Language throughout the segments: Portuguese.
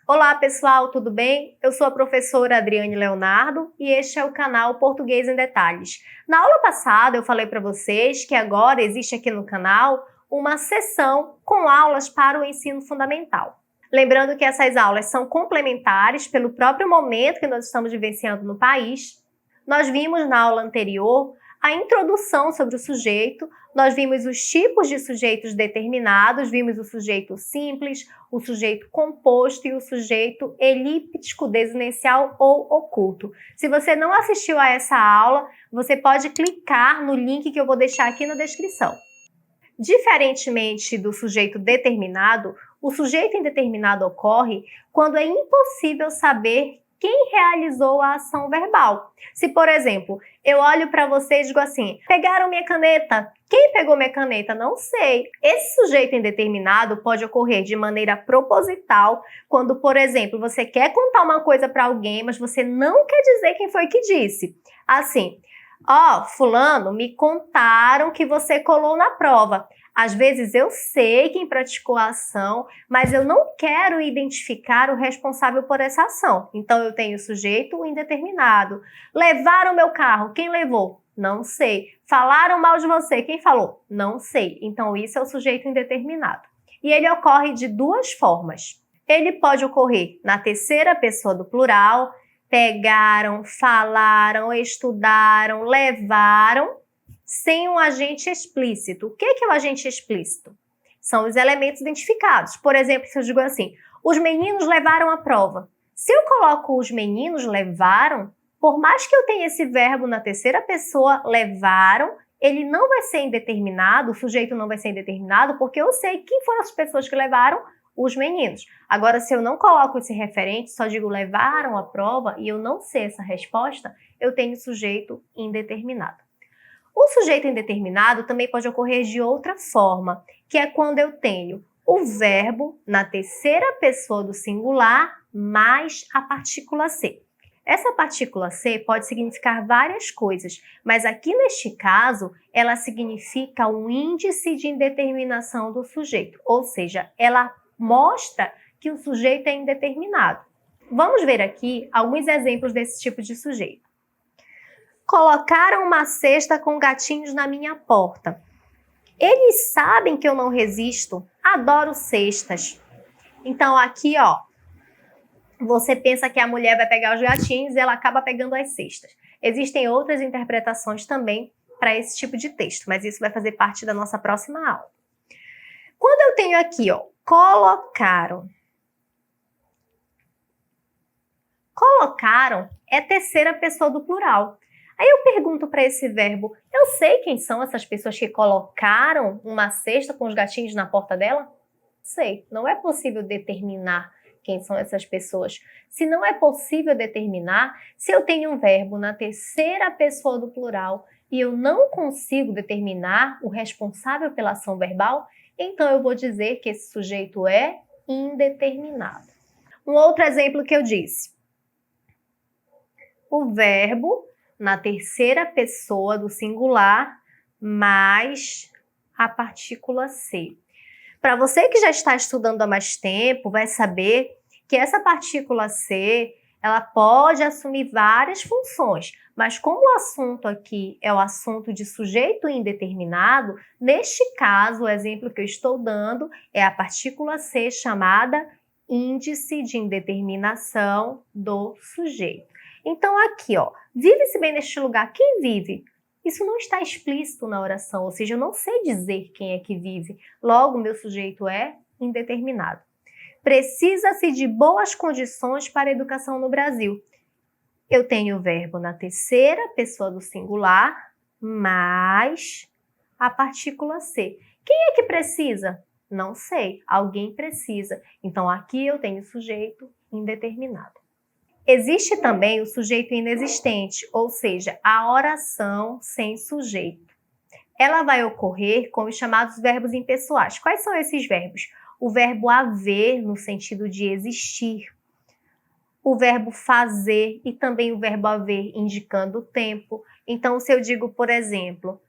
Olá pessoal, tudo bem? Eu sou a professora Adriane Leonardo e este é o canal Português em Detalhes. Na aula passada eu falei para vocês que agora existe aqui no canal uma seção com aulas para o ensino fundamental. Lembrando que essas aulas são complementares pelo próprio momento que nós estamos vivenciando no país. Nós vimos na aula anterior a introdução sobre o sujeito, nós vimos os tipos de sujeitos determinados, vimos o sujeito simples, o sujeito composto e o sujeito elíptico, desinencial ou oculto. Se você não assistiu a essa aula, você pode clicar no link que eu vou deixar aqui na descrição. Diferentemente do sujeito determinado, o sujeito indeterminado ocorre quando é impossível saber quem realizou a ação verbal. Se, por exemplo, eu olho para você e digo assim, pegaram minha caneta? Quem pegou minha caneta? Não sei. Esse sujeito indeterminado pode ocorrer de maneira proposital, quando, por exemplo, você quer contar uma coisa para alguém, mas você não quer dizer quem foi que disse. Assim, fulano, me contaram que você colou na prova. Às vezes eu sei quem praticou a ação, mas eu não quero identificar o responsável por essa ação. Então eu tenho o sujeito indeterminado. Levaram meu carro, quem levou? Não sei. Falaram mal de você, quem falou? Não sei. Então isso é o sujeito indeterminado. E ele ocorre de duas formas. Ele pode ocorrer na terceira pessoa do plural, pegaram, falaram, estudaram, levaram, sem um agente explícito. O que é o agente explícito? São os elementos identificados. Por exemplo, se eu digo assim, os meninos levaram a prova. Se eu coloco os meninos levaram, por mais que eu tenha esse verbo na terceira pessoa, levaram, ele não vai ser indeterminado, o sujeito não vai ser indeterminado, porque eu sei quem foram as pessoas que levaram, os meninos. Agora, se eu não coloco esse referente, só digo levaram a prova e eu não sei essa resposta, eu tenho sujeito indeterminado. O sujeito indeterminado também pode ocorrer de outra forma, que é quando eu tenho o verbo na terceira pessoa do singular mais a partícula ser. Essa partícula ser pode significar várias coisas, mas aqui neste caso, ela significa um índice de indeterminação do sujeito, ou seja, ela mostra que o sujeito é indeterminado. Vamos ver aqui alguns exemplos desse tipo de sujeito. Colocaram uma cesta com gatinhos na minha porta. Eles sabem que eu não resisto, adoro cestas. Então aqui, você pensa que a mulher vai pegar os gatinhos e ela acaba pegando as cestas. Existem outras interpretações também para esse tipo de texto, mas isso vai fazer parte da nossa próxima aula. Quando eu tenho aqui, colocaram. Colocaram é terceira pessoa do plural. Aí eu pergunto para esse verbo, eu sei quem são essas pessoas que colocaram uma cesta com os gatinhos na porta dela? Sei, não é possível determinar quem são essas pessoas. Se não é possível determinar, se eu tenho um verbo na terceira pessoa do plural e eu não consigo determinar o responsável pela ação verbal, então eu vou dizer que esse sujeito é indeterminado. Um outro exemplo que eu disse. O verbo na terceira pessoa do singular mais a partícula ser. Para você que já está estudando há mais tempo, vai saber que essa partícula ser, ela pode assumir várias funções, mas como o assunto aqui é o assunto de sujeito indeterminado, neste caso, o exemplo que eu estou dando é a partícula ser chamada índice de indeterminação do sujeito. Então aqui, vive-se bem neste lugar. Quem vive? Isso não está explícito na oração, ou seja, eu não sei dizer quem é que vive. Logo, meu sujeito é indeterminado. Precisa-se de boas condições para a educação no Brasil. Eu tenho o verbo na terceira pessoa do singular, mais a partícula ser. Quem é que precisa? Não sei, alguém precisa. Então aqui eu tenho sujeito indeterminado. Existe também o sujeito inexistente, ou seja, a oração sem sujeito. Ela vai ocorrer com os chamados verbos impessoais. Quais são esses verbos? O verbo haver, no sentido de existir. o verbo fazer e também o verbo haver indicando o tempo. Então, se eu digo, por exemplo,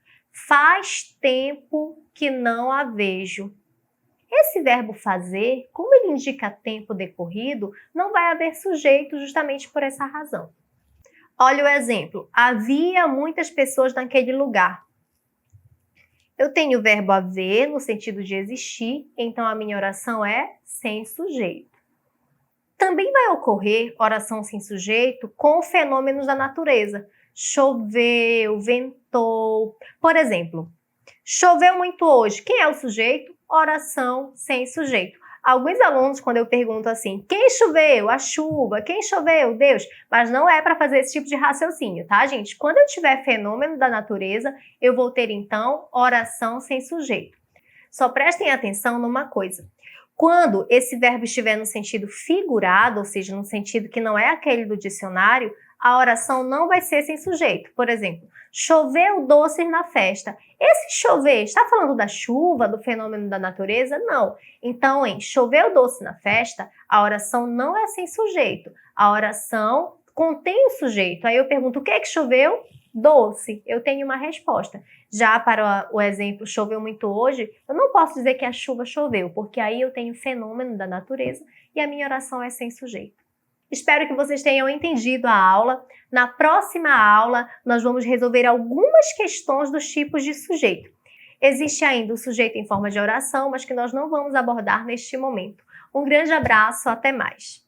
faz tempo que não a vejo. Esse verbo fazer, como ele indica tempo decorrido, não vai haver sujeito justamente por essa razão. Olha o exemplo. Havia muitas pessoas naquele lugar. Eu tenho o verbo haver no sentido de existir, então a minha oração é sem sujeito. Também vai ocorrer oração sem sujeito com fenômenos da natureza. Choveu, ventou. Por exemplo, choveu muito hoje. Quem é o sujeito? Oração sem sujeito. Alguns alunos, quando eu pergunto assim, quem choveu? A chuva. Quem choveu? Deus. Mas não é para fazer esse tipo de raciocínio, tá, gente? Quando eu tiver fenômeno da natureza, eu vou ter, então, oração sem sujeito. Só prestem atenção numa coisa. Quando esse verbo estiver no sentido figurado, ou seja, no sentido que não é aquele do dicionário, a oração não vai ser sem sujeito. Por exemplo, choveu doces na festa. Esse chover está falando da chuva, do fenômeno da natureza? Não. Então, em choveu doce na festa, a oração não é sem sujeito. A oração contém o sujeito. Aí eu pergunto, o que é que choveu? Doce. Eu tenho uma resposta. Já para o exemplo, choveu muito hoje, eu não posso dizer que a chuva choveu, porque aí eu tenho fenômeno da natureza e a minha oração é sem sujeito. Espero que vocês tenham entendido a aula. Na próxima aula, nós vamos resolver algumas questões dos tipos de sujeito. Existe ainda o sujeito em forma de oração, mas que nós não vamos abordar neste momento. Um grande abraço, até mais!